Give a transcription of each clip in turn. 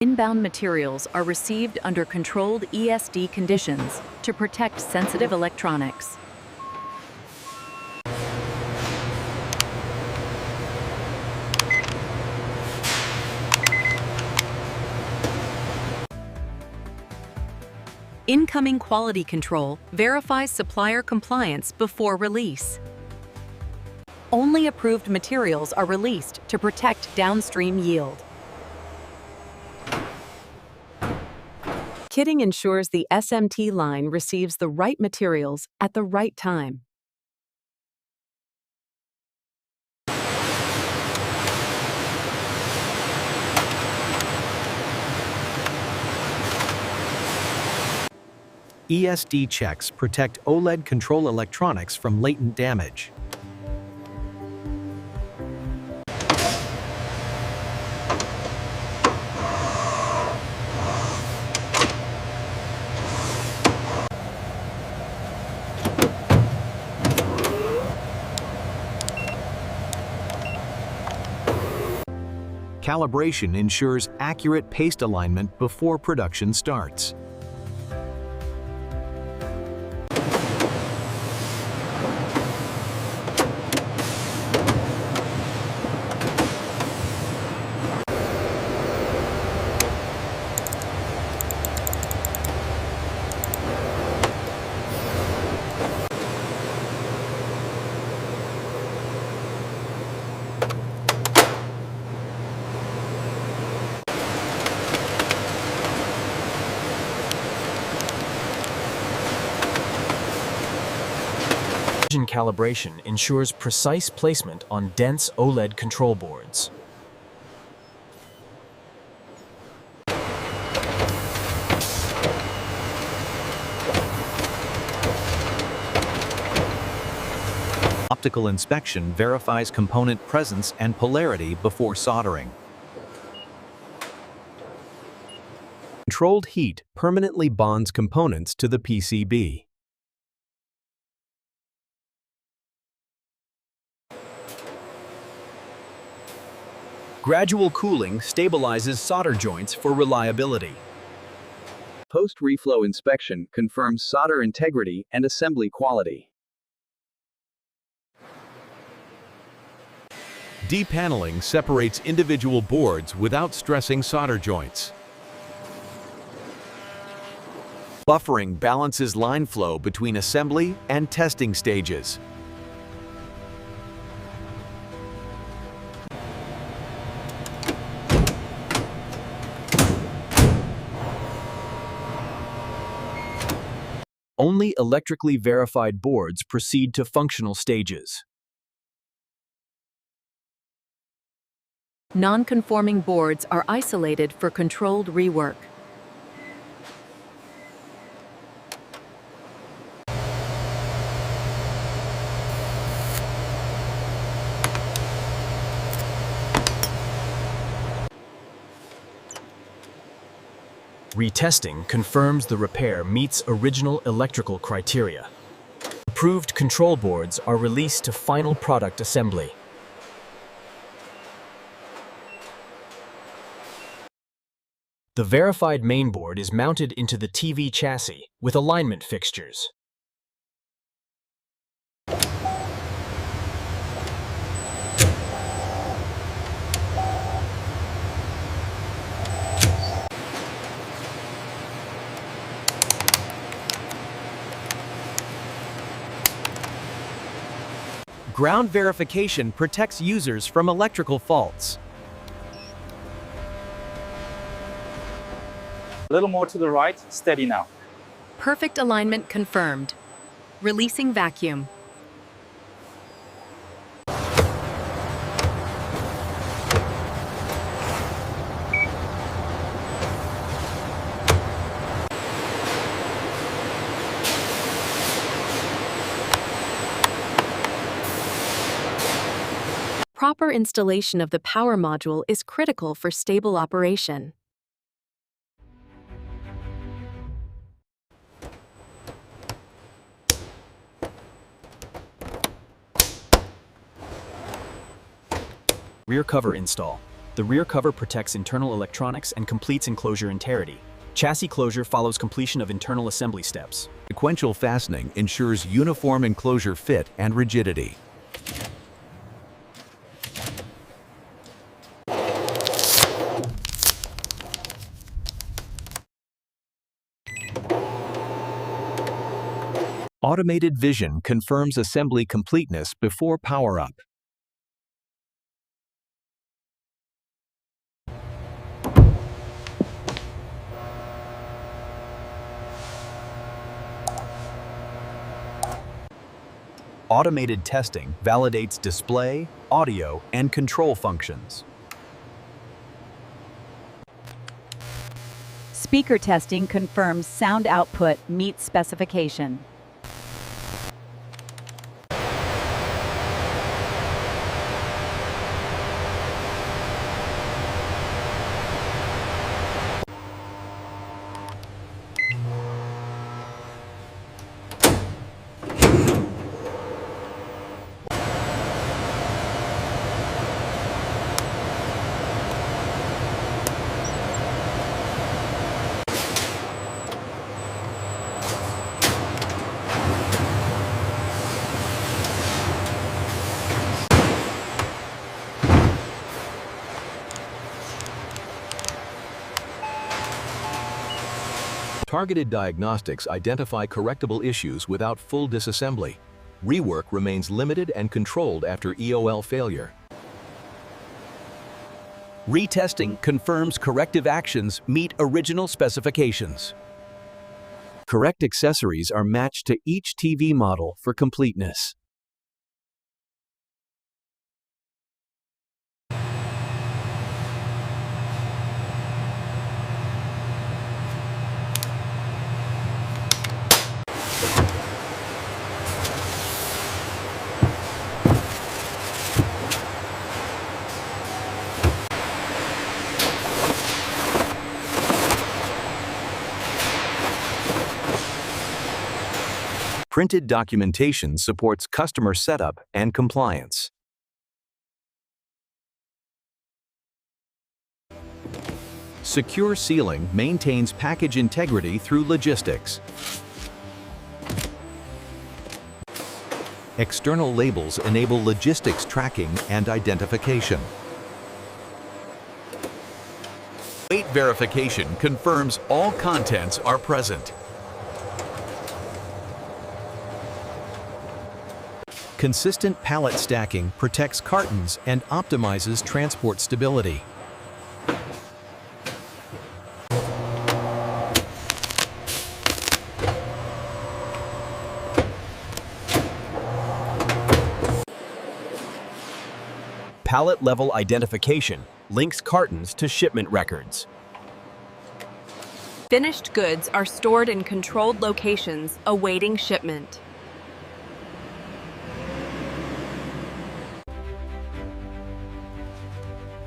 Inbound materials are received under controlled ESD conditions to protect sensitive electronics. Incoming quality control verifies supplier compliance before release. Only approved materials are released to protect downstream yield. Kitting ensures the SMT line receives the right materials at the right time. ESD checks protect OLED control electronics from latent damage. Calibration ensures accurate paste alignment before production starts. Precision calibration ensures precise placement on dense OLED control boards. Optical inspection verifies component presence and polarity before soldering. Controlled heat permanently bonds components to the PCB. Gradual cooling stabilizes solder joints for reliability. Post-reflow inspection confirms solder integrity and assembly quality. Depaneling separates individual boards without stressing solder joints. Buffering balances line flow between assembly and testing stages. Only electrically verified boards proceed to functional stages. Non-conforming boards are isolated for controlled rework. Retesting confirms the repair meets original electrical criteria. Approved control boards are released to final product assembly. The verified mainboard is mounted into the TV chassis with alignment fixtures. Ground verification protects users from electrical faults. A little more to the right, steady now. Perfect alignment confirmed. Releasing vacuum. Proper installation of the power module is critical for stable operation. Rear cover install. The rear cover protects internal electronics and completes enclosure integrity. Chassis closure follows completion of internal assembly steps. Sequential fastening ensures uniform enclosure fit and rigidity. Automated vision confirms assembly completeness before power-up. Automated testing validates display, audio, and control functions. Speaker testing confirms sound output meets specification. Targeted diagnostics identify correctable issues without full disassembly. Rework remains limited and controlled after EOL failure. Retesting confirms corrective actions meet original specifications. Correct accessories are matched to each TV model for completeness. Printed documentation supports customer setup and compliance. Secure sealing maintains package integrity through logistics. External labels enable logistics tracking and identification. Weight verification confirms all contents are present. Consistent pallet stacking protects cartons and optimizes transport stability. Pallet level identification links cartons to shipment records. Finished goods are stored in controlled locations awaiting shipment.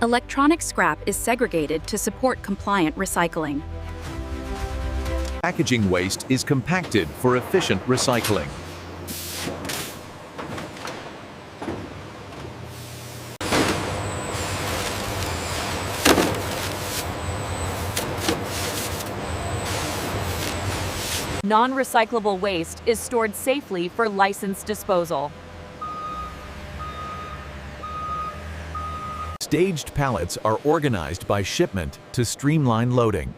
Electronic scrap is segregated to support compliant recycling. Packaging waste is compacted for efficient recycling. Non-recyclable waste is stored safely for licensed disposal. Staged pallets are organized by shipment to streamline loading.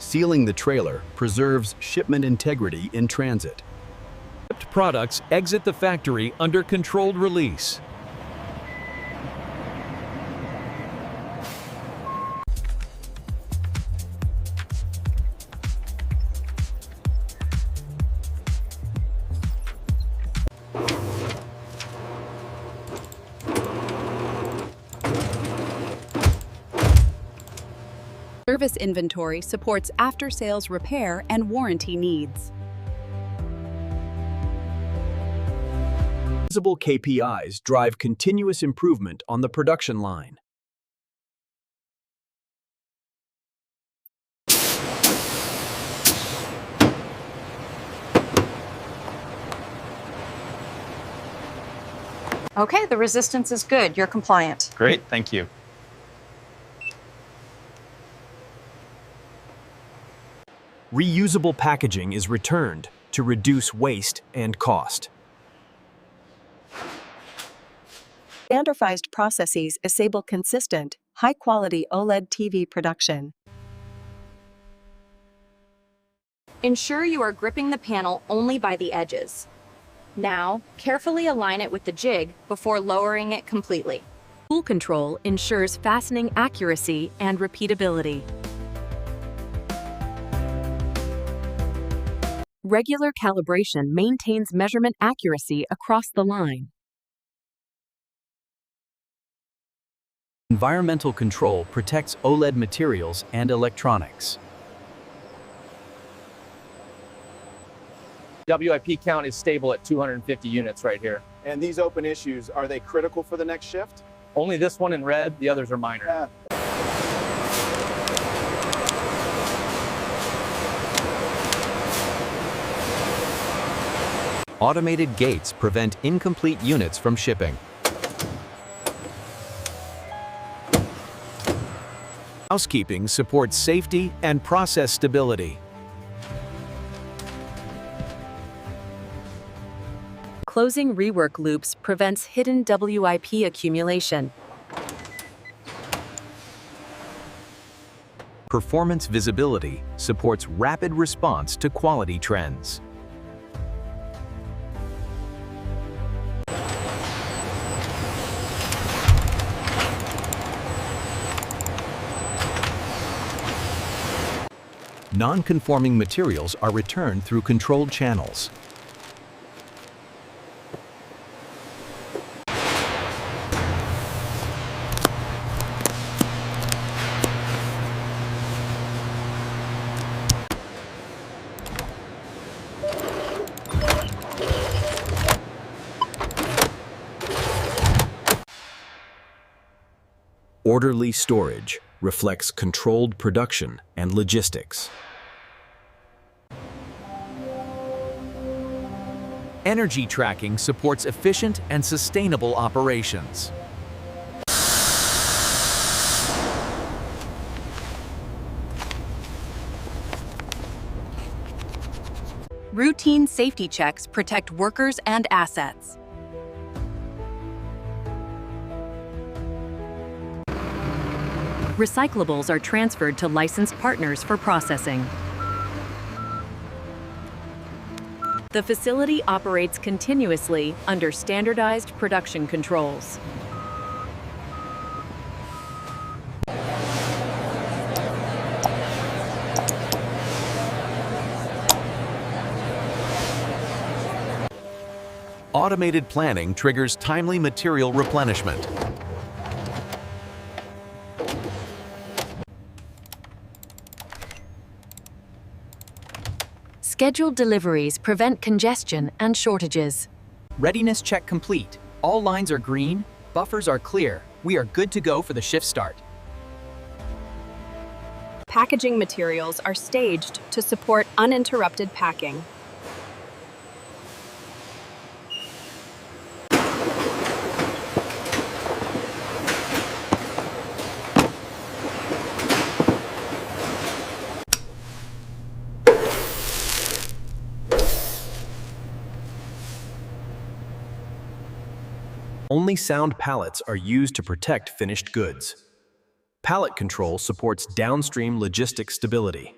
Sealing the trailer preserves shipment integrity in transit. Shipped products exit the factory under controlled release. Service inventory supports after-sales repair and warranty needs. Visible KPIs drive continuous improvement on the production line. Okay, the resistance is good. You're compliant. Great, thank you. Reusable packaging is returned to reduce waste and cost. Standardized processes enable consistent, high-quality OLED TV production. Ensure you are gripping the panel only by the edges. Now, carefully align it with the jig before lowering it completely. Tool control ensures fastening accuracy and repeatability. Regular calibration maintains measurement accuracy across the line. Environmental control protects OLED materials and electronics. WIP count is stable at 250 units right here. And these open issues, are they critical for the next shift? Only this one in red, the others are minor. Yeah. Automated gates prevent incomplete units from shipping. Housekeeping supports safety and process stability. Closing rework loops prevents hidden WIP accumulation. Performance visibility supports rapid response to quality trends. Non-conforming materials are returned through controlled channels. Orderly storage reflects controlled production and logistics. Energy tracking supports efficient and sustainable operations. Routine safety checks protect workers and assets. Recyclables are transferred to licensed partners for processing. The facility operates continuously under standardized production controls. Automated planning triggers timely material replenishment. Scheduled deliveries prevent congestion and shortages. Readiness check complete. All lines are green, buffers are clear. We are good to go for the shift start. Packaging materials are staged to support uninterrupted packing. Only sound pallets are used to protect finished goods. Pallet control supports downstream logistic stability.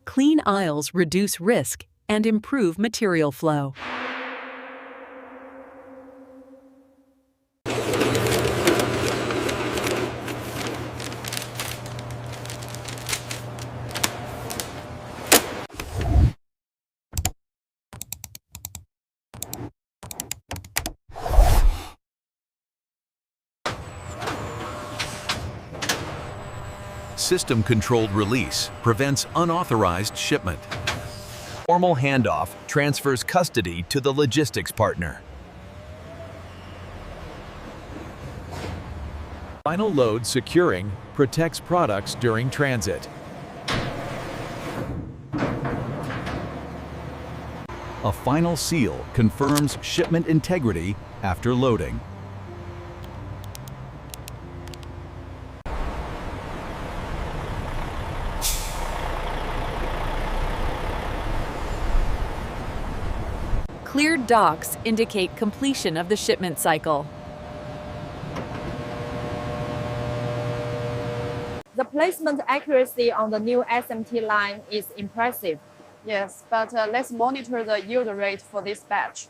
Clean aisles reduce risk and improve material flow. System-controlled release prevents unauthorized shipment. Formal handoff transfers custody to the logistics partner. Final load securing protects products during transit. A final seal confirms shipment integrity after loading. Cleared docks indicate completion of the shipment cycle. The placement accuracy on the new SMT line is impressive. Yes, but let's monitor the yield rate for this batch.